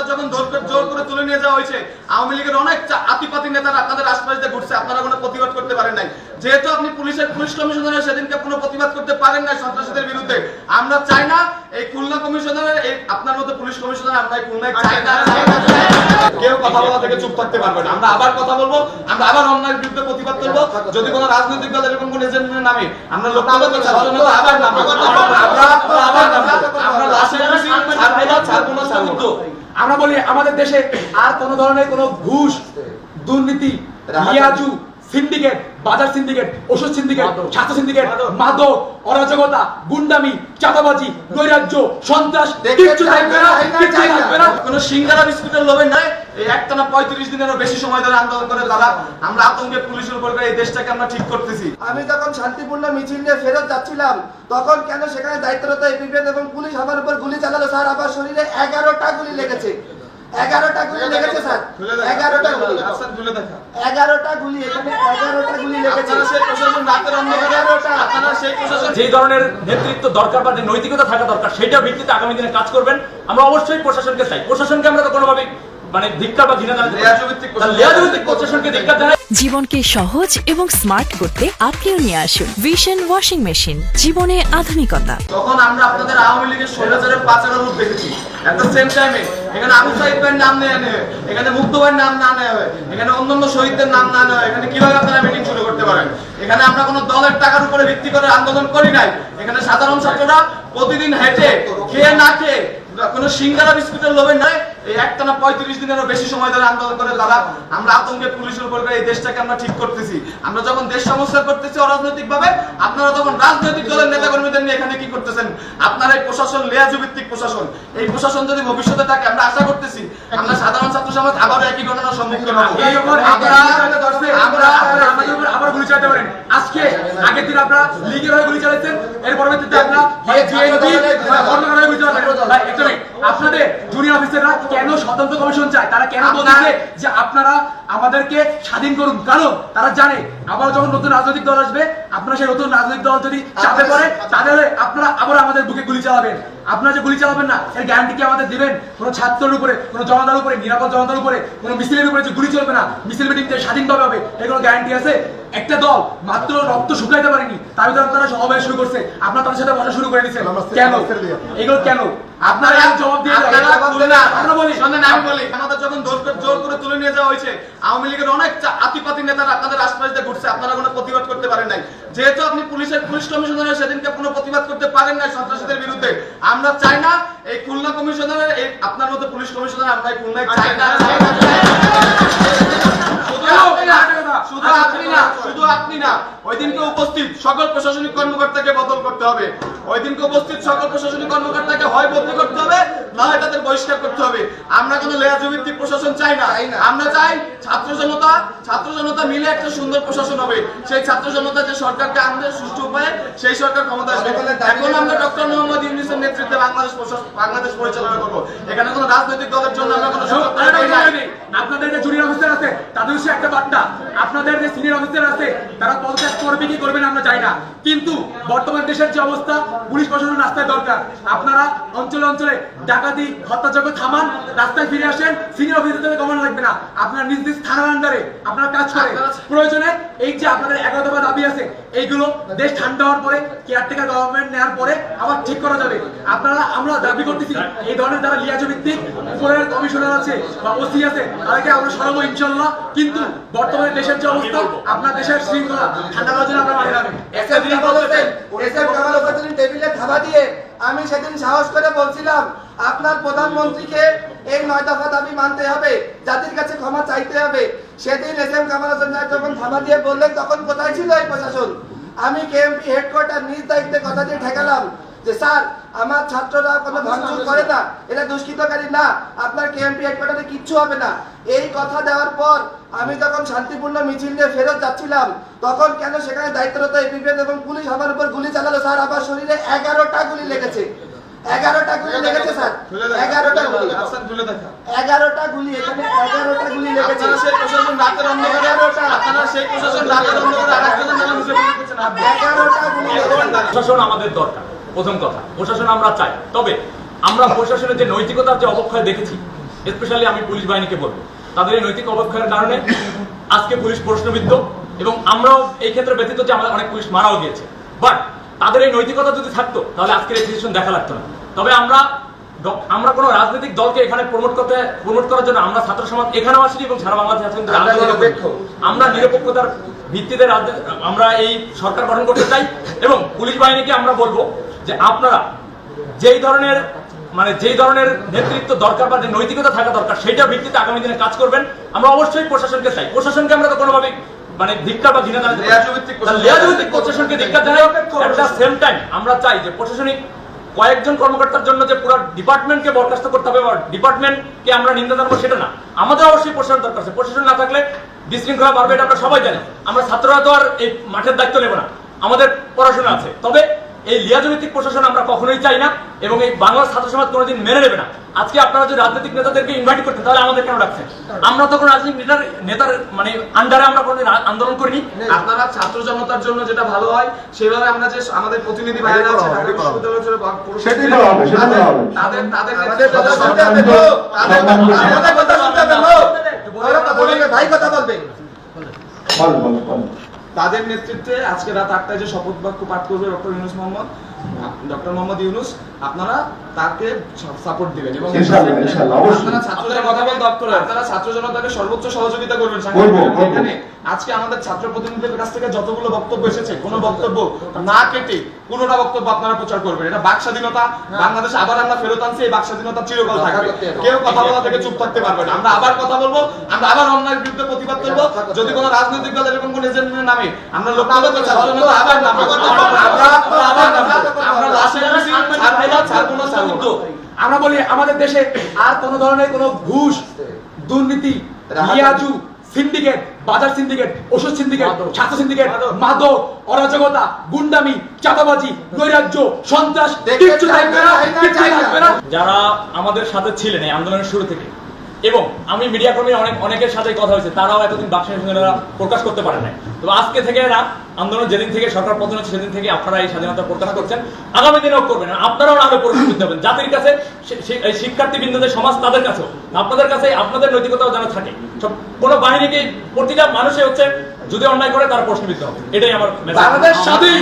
যখন জোর করে তুলে নিয়ে যাওয়া হয়েছে, আওয়ামী লীগের অনেক আতিপাতি নেতারা আপনাদের আশপাশ দিয়ে ঘুরছে, আপনারা কোনো প্রতিবাদ করতে পারেন নাই। যেহেতু আপনি পুলিশ কমিশনারের সেদিনকে কোনো প্রতিবাদ করতে পারেন নাই সন্ত্রাসীদের বিরুদ্ধে, আমরা চাই না এই খুলনা কমিশনারের এই আপনার মতো পুলিশ কমিশনার আমরা খুলনায় চাই না। কেউ কথা বলা থেকে চুপ থাকতে পারবে না। আমরা আবার কথা বলবো, আমরা আবার অন্যায়ের বিরুদ্ধে প্রতিবাদ করবো। যদি কোনো রাজনৈতিক দল এরকম কোন এজেন্টের নামে আমরা লক্ষ্যগত ছাত্রজনতা আবার নামবো, আমরা লাশের ছাড়বো না। আমরা বলি আমাদের দেশে আর কোন ধরনের কোন ঘুষ, দুর্নীতি, লিয়াজু, সিন্ডিকেট, বাজার সিন্ডিকেট, ওষুধ সিন্ডিকেট, ছাত্র সিন্ডিকেট, মাদক, অরাজকতা, গুন্ডামি, চাঁদাবাজি, নৈরাজ্য, সন্ত্রাস কিচ্ছু থাকবে না, কিচ্ছু থাকবে না। কোন সিঙ্গারা বিস্কুটের লোভে নাই। এই একটানা 35 দিনেরও বেশি সময় ধরে আন্দোলন করে তারা আমরা আতঙ্কে পুলিশের উপর করে এই দেশটাকে আমরা ঠিক করতেছি। আমি যখন শান্তিপূর্ণ মিছিল নিয়ে ফেরত যাচ্ছিলাম তখন কেন সেখানে দায়িত্বরত এপিবিএন এবং পুলিশ আমার উপর গুলি চালালো স্যার। আমার শরীরে 11টা গুলি লেগেছে, 11টা গুলি লেগেছে স্যার, 11টা গুলি, 11টা গুলি, এখানে 11টা গুলি লেগেছে। যে ধরনের নেতৃত্ব দরকার বা যে নৈতিকতা থাকা দরকার সেটা ভিত্তিতে আগামী দিনে কাজ করবেন। আমরা অবশ্যই প্রশাসনকে চাই, প্রশাসনকে আমরা তো কোনোভাবে ধিক্কার বা ঘৃণা জানাতে লিয়াজুভিত্তিক প্রশাসনকে ধিক্কার জানাই। জীবনকে সহজ এবং স্মার্ট করতে আপনিও নিয়ে আসুন ভিশন ওয়াশিং মেশিন, জীবনে আধুনিকতা। তখন আমরা আপনাদের আওয়ামী লীগের স্বৈরাচারের পাচার রূপ দেখেছি। এট দ্য সেম টাইমে এখানে আবু সাইদ ভাইয়ের নাম নেওয়া হয়, এখানে মুক্ত ভাইয়ের নাম না নেওয়া হয়, এখানে অন্যান্য শহীদদের নাম না নেওয়া হয়। এখানে কিভাবে আপনারা মিটিং শুরু করতে পারেন? এখানে আমরা কোনো দলের টাকার উপরে ভিত্তি করে আন্দোলন করি নাই। এখানে সাধারণ ছাত্ররা প্রতিদিন হেঁটে খেয়ে না খেয়ে কোন সিঙ্গারা বিস্কুটের লোভে নাই। এই একটানা 35 দিনেরও বেশি সময় ধরে আন্দোলন করে তারা আমরা আতঙ্কে পুলিশের উপর করে এই দেশটাকে আমরা ঠিক করতেছি। আমরা যখন দেশ সমস্যা করতেছি অরাজনৈতিক ভাবে, আপনারা তখন রাজনৈতিক দলের নেতা কর্মীদের নিয়ে এখানে কি করতেছেন? আপনার এই প্রশাসন লেয়াজু ভিত্তিক প্রশাসন, এই প্রশাসন যদি ভবিষ্যতে থাকে আমরা আশা করতেছি আমরা সাধারণ ছাত্র সমাজ আবারও একই ঘটনার সম্মুখীন হব। আবার গুলি চালাতে পারেন। আজকে আগের দিন আপনারা লীগের হয়ে গুলি চালাচ্ছেন, এর পরবর্তীতে আপনারা অন্য হয়ে গুলি চালাবেন। আপনাদের জুনিয়র অফিসাররা কেন স্বতন্ত্র কমিশন চায়? তারা কেন বলছে যে আপনারা আমাদেরকে স্বাধীন করুন? কারণ তারা জানে আবার যখন নতুন রাজনৈতিক দল আসবে, আপনারা সেই নতুন রাজনৈতিক দল যদি চাপে পড়ে তাহলে আপনারা আবার আমাদের বুকে গুলি চালাবেন। আপনারা যে গুলি চালাবেন না এর গ্যারান্টি কি আমাদের দিবেন? কোনো ছাত্রের উপরে, কোনো জনতার উপরে, নিরাপদ জনতার উপরে, কোনো মিছিলের উপরে যে গুলি চলবে না, মিছিল মিটিং স্বাধীনভাবে হবে, এর কোনো গ্যারান্টি আছে? একটা দল মাত্র রক্ত শুকাইতে পারেনি, তার ভিতরে আপনারা সমাবেশ শুরু করছে, আপনারা তাদের সাথে বসা শুরু করে দিচ্ছেন কেন? এগুলো কেন? আপনারা জবাব দিয়ে আমি বলি আমাদের যখন জোর করে তুলে নিয়ে যাওয়া হয়েছে, আওয়ামী লীগের অনেক আতিপাতি নেতারা আপনাদের আশপাশ দিয়ে ঘুরছে, আপনারা কোনো প্রতিবাদ করতে পারেন নাই। যেহেতু আপনি পুলিশ কমিশনারের সেদিনকে কোনো প্রতিবাদ করতে পারেন নাই সন্ত্রাসীদের বিরুদ্ধে, আমরা চাই না এই খুলনা কমিশনারের এই আপনার মতো পুলিশ কমিশনার আমরা খুলনায় চাই না। শুধু আপনি না, ওই দিনকে উপস্থিত সকল প্রশাসনিক কর্মকর্তাকে বদল করতে হবে। ওই দিনকে উপস্থিত সকল প্রশাসনিক কর্মকর্তাকে হয় বদলি করতে হবে, না হয় তাদের বহিষ্কার করতে হবে। আমরা কোনো লেয়াজু ভিত্তিক প্রশাসন চাই না। আমরা চাই ছাত্র জনতা মিলে একটা সুন্দর প্রশাসন হবে। সেই ছাত্র জনতা যে সরকারকে আনবে সুষ্ঠু উপায়ে, সেই সরকার ক্ষমতা আসবে। এখন আমরা ডক্টর মোহাম্মদ ইউনূসের নেতৃত্বে বাংলাদেশ পরিচালনা করবো। এখানে কোনো রাজনৈতিক দলের জন্য আমরা কোনো আপনাদের যে জুনিয়র অফিসার আছে তাদের হচ্ছে একটা বার্তা, আপনাদের যে সিনিয়র অফিসার আছে তারা পদত্যাগ করবে কি করবে না আমরা চাই না। কিন্তু বর্তমান দেশের যে অবস্থা, পুলিশ প্রশাসন রাস্তায় দরকার। আপনারা অঞ্চলে অঞ্চলে ডাকাতি, হত্যাযজ্ঞ থামান, রাস্তায় ফিরে আসেন। সিনিয়র অফিসারদের কমানো লাগবে না, আপনারা নিজ নিজ থানার আন্ডারে আপনারা কাজ করেন। প্রয়োজনে এই যে আপনাদের 11 দফা দাবি আছে, এইগুলো দেশ ঠান্ডা হওয়ার পরে, কেয়ারটেকার গভর্নমেন্ট নেওয়ার পরে আবার ঠিক করা যাবে। আমরা দাবি করতেছি এই ধরনের যারা লিয়াজু ভিত্তিক উপরের কমিশনার আছে বা ওসি আছে তাদেরকে আমরা সরাবো ইনশাল্লাহ। কিন্তু বর্তমানে দেশের যে অবস্থা, আপনার দেশের শৃঙ্খলা ঠান্ডা করার জন্য আমরা মাঠে নামি। টেবিলে থাবা দিয়ে আমি সেদিন সাহস করে বলছিলাম আপনার প্রধানমন্ত্রীকে এই 9 দফা দাবি মানতে হবে, জাতির কাছে ক্ষমা চাইতে হবে। সেদিন এসএম কামাল হোসেন যখন থাবা দিয়ে বললেন তখন কোথায় ছিল এই প্রশাসন? আমি কেএমপি হেডকোয়ার্টার নিজ দায়িত্বে কথা দিয়ে ঠেকালাম যে স্যার আমার ছাত্ররা কোনো ভাঙচুর করে না, এটা দুষ্কৃতকারী না, আপনার কেএমপি হেডকোয়ার্টারে কিচ্ছু হবে না। এই কথা দেওয়ার পর আমি যখন শান্তিপূর্ণ মিছিল নিয়ে ফেরত যাচ্ছিলাম তখন কেন সেখানে দায়িত্বরত এপিবিএন এবং পুলিশ আমার উপর গুলি চালালো স্যার। আমার শরীরে 11টা গুলি লেগেছে, 11টা গুলি লেগেছে স্যার, 11টা গুলি, 11টা গুলি, এখানে 11টা গুলি লেগেছে। প্রশাসন আমাদের দরকার, প্রথম কথা প্রশাসন আমরা চাই। তবে আমরা প্রশাসনের যে নৈতিকতার যে অবক্ষয় দেখেছি, স্পেশালি আমি পুলিশ বাহিনীকে বলবো, তাদের এই নৈতিক অবক্ষয়ের কারণে আজকে পুলিশ প্রশ্নবিদ্ধ, এবং আমরাও এই ক্ষেত্রে ব্যতীত যে আমাদের অনেক পুলিশ মারাও গিয়েছে। বাট তাদের এই নৈতিকতা যদি থাকতো তাহলে আজকের এই সিচুয়েশন দেখা লাগতো না। তবে আমরা কোনো রাজনৈতিক দলকে এখানে প্রমোট করার জন্য আমরা ছাত্র সমাজ এখানেও আসিনি এবং সারা বাংলাদেশে আছেন, আমরা নিরপেক্ষতার ভিত্তিতে আমরা এই সরকার গঠন করতে চাই। এবং পুলিশ বাহিনীকে আমরা বলবো যে আপনারা যেই ধরনের নেতৃত্ব দরকার বা যে নৈতিকতা থাকা দরকার সেইটার ভিত্তিতে আগামী দিনে কাজ করবেন। আমরা অবশ্যই প্রশাসনকে চাই, প্রশাসনকে আমরা তো কোনোভাবে ধিক্কার বা ঘৃণা জানাতে লেয়াজভিত্তিক প্রশাসনকে ধিক্কার জানাই। এট দ্য সেম টাইম আমরা চাই যে প্রশাসনিক কয়েকজন কর্মকর্তার জন্য যে পুরো ডিপার্টমেন্টকে বরখাস্ত করতে হবে বা ডিপার্টমেন্টকে আমরা নিন্দা জানাবো সেটা না, আমাদের অবশ্যই প্রশাসন দরকার আছে। প্রশাসন না থাকলে বিশৃঙ্খলা বাড়বে, এটা আমরা সবাই জানি। আমরা ছাত্ররা তো আর এই মাঠের দায়িত্ব নেব না, আমাদের পড়াশোনা আছে। তবে এই লিয়াজভিত্তিক প্রশাসন আমরা কখনোই চাই না এবং এই বাংলার ছাত্র সমাজ কোনোদিন মেনে নেবে না। আজকে আপনারা যদি রাজনৈতিক নেতাদেরকে ইনভাইট করতেন তাহলে আমাদের কেন রাখছেন? আমরা তো কোনো রাজনৈতিক নেতার আন্ডারে আমরা কোনোদিন আন্দোলন করিনি। আপনারা ছাত্র জনতার জন্য যেটা ভালো হয় সেভাবে আমরা যে আমাদের প্রতিনিধি ভাইরা আছে ঢাকা বিশ্ববিদ্যালয়ের ভাই কথা বলবেন। তাদের নেতৃত্বে আজকে রাত 8টায় যে শপথ বাক্য পাঠ করবে ডক্টর মোহাম্মদ ইউনূস, আপনারা তাকে সাপোর্ট দিবেন এবং আপনারা ছাত্রদের কথা বলতে আপনারা ছাত্র জনতাকে সর্বোচ্চ সহযোগিতা করবেন। এখানে আজকে আমাদের ছাত্র প্রতিনিধিদের কাছ থেকে যতগুলো বক্তব্য এসেছে কোনো বক্তব্য না কেটে কোনোটা বক্তব্য আপনারা প্রচার করবেন। এটা বাক স্বাধীনতা, বাংলাদেশে আবার আমরা ফেরত আনছি, এই বাক স্বাধীনতা চিরকাল থাকবে। কেউ কথা বলা থেকে চুপ থাকতে পারবে না। আমরা আবার কথা বলবো, আমরা আবার অন্যায়ের বিরুদ্ধে প্রতিবাদ করবো। যদি কোনো রাজনৈতিক দল এরকম কোন এজেন্ডার নামে আমরা লক্ষ্য করবো ছাত্র জনতা আবার নামবে। আমরা বলি আমাদের দেশে আর কোন ধরনের কোন ঘুষ, দুর্নীতি, লিয়াজু, সিন্ডিকেট, বাজার সিন্ডিকেট, ওষুধ সিন্ডিকেট, ছাত্র সিন্ডিকেট, মাদক, অরাজকতা, গুন্ডামি, চাঁদাবাজি, নৈরাজ্য, সন্ত্রাস কিচ্ছু থাকবে না, কিচ্ছু থাকবে না। যারা আমাদের সাথে ছিলেন এই আন্দোলনের শুরু থেকে, এবং আমি মিডিয়া কর্মী অনেকের সাথে কথা হয়েছে, তারাও এতদিন বাকস্বাধীনতা প্রকাশ করতে পারে নাই। তো আজকে থেকে না, আন্দোলন যেদিন থেকে সরকার পতন হচ্ছে সেদিন থেকে আপনারা এই স্বাধীনতা প্রকাশ করছেন, আগামী দিনেও করবেন। আপনারাও না হলে পরিস্থিতি দেবেন জাতির কাছে, শিক্ষার্থী বিন্দুদের সমাজ তাদের কাছেও, আপনাদের কাছে আপনাদের নৈতিকতাও যেন থাকে। সব কোনো বাহিনীকে প্রতিটা মানুষে হচ্ছে যদি অন্যায় করে তার প্রশ্নবিদ্ধ হবে, এটাই আমার মেসেজ। বাংলাদেশ স্বাধীন।